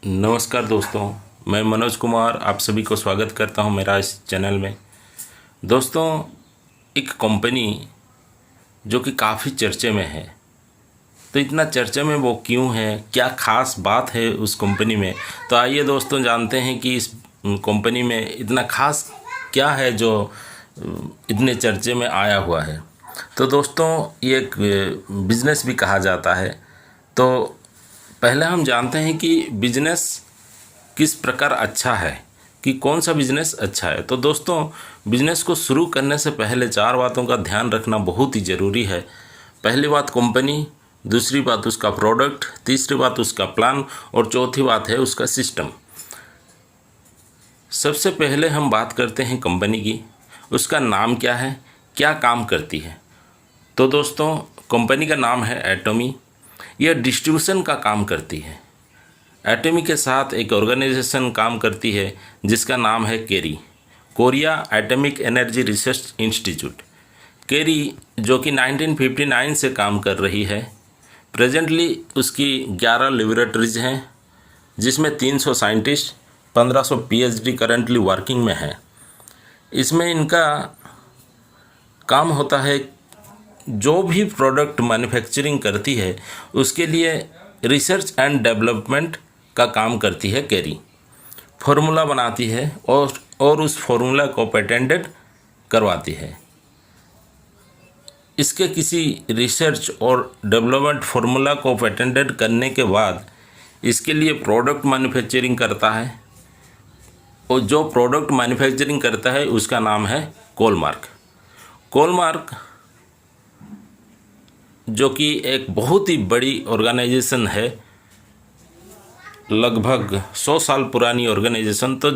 नमस्कार दोस्तों, मैं मनोज कुमार आप सभी को स्वागत करता हूं मेरा इस चैनल में। दोस्तों, एक कंपनी जो कि काफ़ी चर्चे में है, तो इतना चर्चे में वो क्यों है, क्या ख़ास बात है उस कंपनी में। तो आइए दोस्तों जानते हैं कि इस कंपनी में इतना ख़ास क्या है जो इतने चर्चे में आया हुआ है। तो दोस्तों, ये एक बिज़नेस भी कहा जाता है। तो पहले हम जानते हैं कि बिजनेस किस प्रकार अच्छा है, कि कौन सा बिजनेस अच्छा है। तो दोस्तों, बिजनेस को शुरू करने से पहले 4 बातों का ध्यान रखना बहुत ही ज़रूरी है। पहली बात कंपनी, दूसरी बात उसका प्रोडक्ट, तीसरी बात उसका प्लान और चौथी बात है उसका सिस्टम। सबसे पहले हम बात करते हैं कंपनी की। उसका नाम क्या है, क्या काम करती है। तो दोस्तों, कंपनी का नाम है एटॉमी। यह डिस्ट्रीब्यूशन का काम करती है। एटॉमी के साथ एक ऑर्गेनाइजेशन काम करती है जिसका नाम है KAERI, Korea Atomic Energy Research Institute. KAERI जो कि 1959 से काम कर रही है। प्रेजेंटली उसकी 11 लेबोरेटरीज हैं जिसमें 300 साइंटिस्ट, 1500 पीएचडी करंटली वर्किंग में है। इसमें इनका काम होता है, जो भी प्रोडक्ट मैन्युफैक्चरिंग करती है उसके लिए रिसर्च एंड डेवलपमेंट का काम करती है केरी। फार्मूला बनाती है और उस फार्मूला को पेटेंटेड करवाती है। इसके किसी रिसर्च और डेवलपमेंट फार्मूला को पेटेंटेड करने के बाद इसके लिए प्रोडक्ट मैन्युफैक्चरिंग करता है, और जो प्रोडक्ट मैन्युफैक्चरिंग करता है उसका नाम है कोलमार्क। कोलमार्क जो कि एक बहुत ही बड़ी ऑर्गेनाइजेशन है, लगभग 100 साल पुरानी ऑर्गेनाइजेशन। तो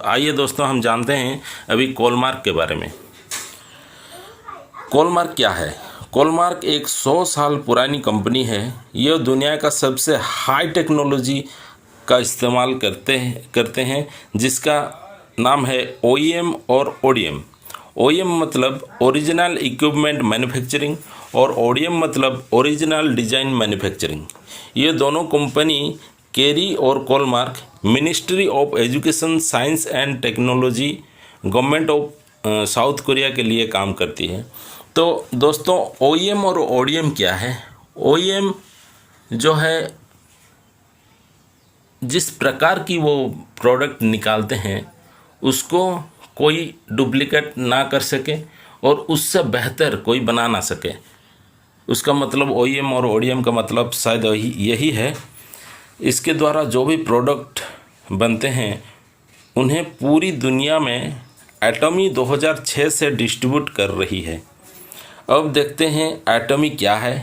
आइए दोस्तों हम जानते हैं अभी कोलमार्क के बारे में। कोलमार्क क्या है। कोलमार्क एक 100 साल पुरानी कंपनी है। यह दुनिया का सबसे हाई टेक्नोलॉजी का इस्तेमाल करते हैं जिसका नाम है OEM और ODM। OEM मतलब ओरिजिनल इक्विपमेंट मैन्युफैक्चरिंग और ODM मतलब ओरिजिनल डिज़ाइन मैन्युफैक्चरिंग। ये दोनों कंपनी केरी और Kolmar Ministry of Education, Science and Technology, Government of South Korea के लिए काम करती है। तो दोस्तों, OEM और ODM क्या है। OEM जो है, जिस प्रकार की वो प्रोडक्ट निकालते हैं उसको कोई डुप्लीकेट ना कर सके और उससे बेहतर कोई बना ना सके, उसका मतलब OEM और ODM का मतलब शायद यही है। इसके द्वारा जो भी प्रोडक्ट बनते हैं उन्हें पूरी दुनिया में एटॉमी 2006 से डिस्ट्रीब्यूट कर रही है। अब देखते हैं एटॉमी क्या है।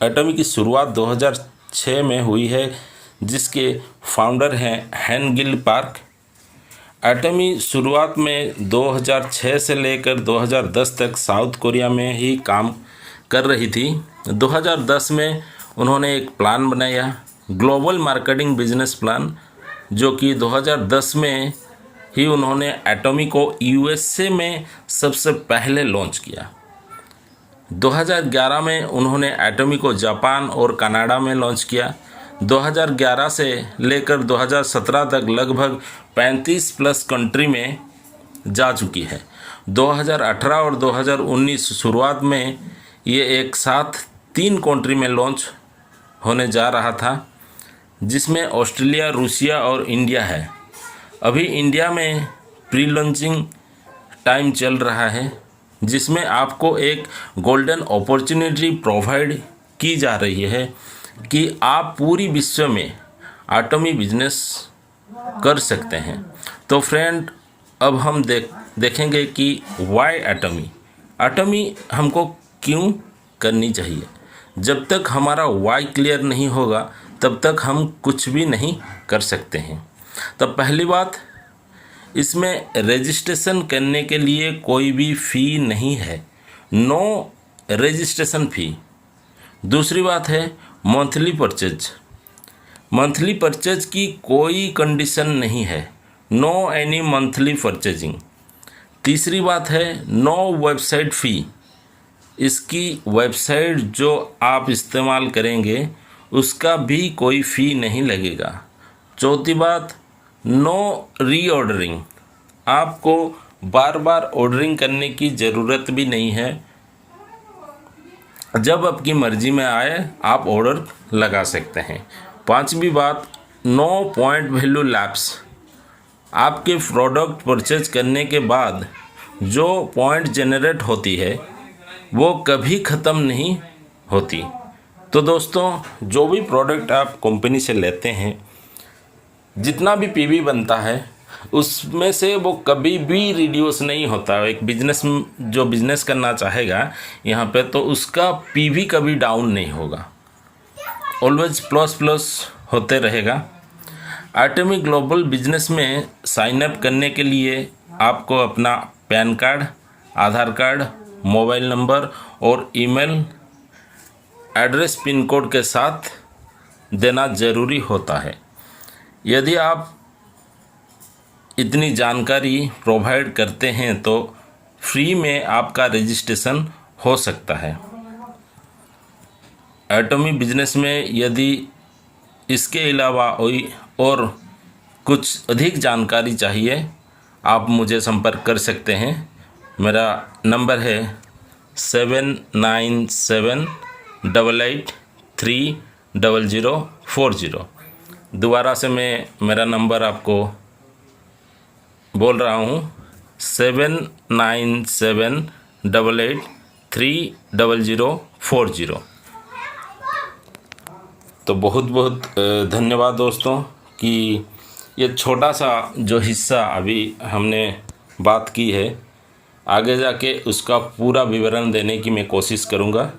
एटॉमी की शुरुआत 2006 में हुई है जिसके फाउंडर हैं हैन गिल पार्क। एटॉमी शुरुआत में 2006 से लेकर 2010 तक साउथ कोरिया में ही काम कर रही थी। 2010 में उन्होंने एक प्लान बनाया, ग्लोबल मार्केटिंग बिजनेस प्लान, जो कि 2010 में ही उन्होंने एटॉमी को USA में सबसे पहले लॉन्च किया। 2011 में उन्होंने एटॉमी को जापान और कनाडा में लॉन्च किया। 2011 से लेकर 2017 तक लगभग 35 प्लस कंट्री में जा चुकी है। 2018 और 2019 शुरुआत में ये एक साथ 3 कंट्री में लॉन्च होने जा रहा था, जिसमें ऑस्ट्रेलिया, रूसिया और इंडिया है। अभी इंडिया में प्री लॉन्चिंग टाइम चल रहा है जिसमें आपको एक गोल्डन अपॉर्चुनिटी प्रोवाइड की जा रही है कि आप पूरी विश्व में एटॉमी बिजनेस कर सकते हैं। तो फ्रेंड, अब हम देखेंगे कि वाई एटॉमी हमको क्यों करनी चाहिए। जब तक हमारा वाई क्लियर नहीं होगा तब तक हम कुछ भी नहीं कर सकते हैं। तो पहली बात, इसमें रजिस्ट्रेशन करने के लिए कोई भी फ़ी नहीं है, नो रजिस्ट्रेशन फ़ी। दूसरी बात है मंथली परचेज की कोई कंडीशन नहीं है, नो एनी मंथली परचेजिंग। तीसरी बात है नो वेबसाइट फ़ी। इसकी वेबसाइट जो आप इस्तेमाल करेंगे उसका भी कोई फ़ी नहीं लगेगा। चौथी बात, नो रीऑर्डरिंग, आपको बार बार ऑर्डरिंग करने की ज़रूरत भी नहीं है। जब आपकी मर्ज़ी में आए आप ऑर्डर लगा सकते हैं। पांचवी बात, नो पॉइंट वैल्यू लैप्स, आपके प्रोडक्ट परचेज करने के बाद जो पॉइंट जनरेट होती है वो कभी ख़त्म नहीं होती। तो दोस्तों, जो भी प्रोडक्ट आप कंपनी से लेते हैं, जितना भी पीवी बनता है उसमें से वो कभी भी रिड्यूस नहीं होता। एक बिजनेस जो बिजनेस करना चाहेगा यहाँ पे, तो उसका पीवी कभी डाउन नहीं होगा, ऑलवेज प्लस प्लस होते रहेगा। एटॉमिक ग्लोबल बिजनेस में साइन अप करने के लिए आपको अपना पैन कार्ड, आधार कार्ड, मोबाइल नंबर और ईमेल एड्रेस पिन कोड के साथ देना ज़रूरी होता है। यदि आप इतनी जानकारी प्रोवाइड करते हैं तो फ्री में आपका रजिस्ट्रेशन हो सकता है। एटॉमी बिजनेस में यदि इसके अलावा और कुछ अधिक जानकारी चाहिए, आप मुझे संपर्क कर सकते हैं। मेरा नंबर है 7978830040। दोबारा से मैं मेरा नंबर आपको बोल रहा हूँ, 7978830040। तो बहुत बहुत धन्यवाद दोस्तों कि ये छोटा सा जो हिस्सा अभी हमने बात की है, आगे जाके उसका पूरा विवरण देने की मैं कोशिश करूँगा।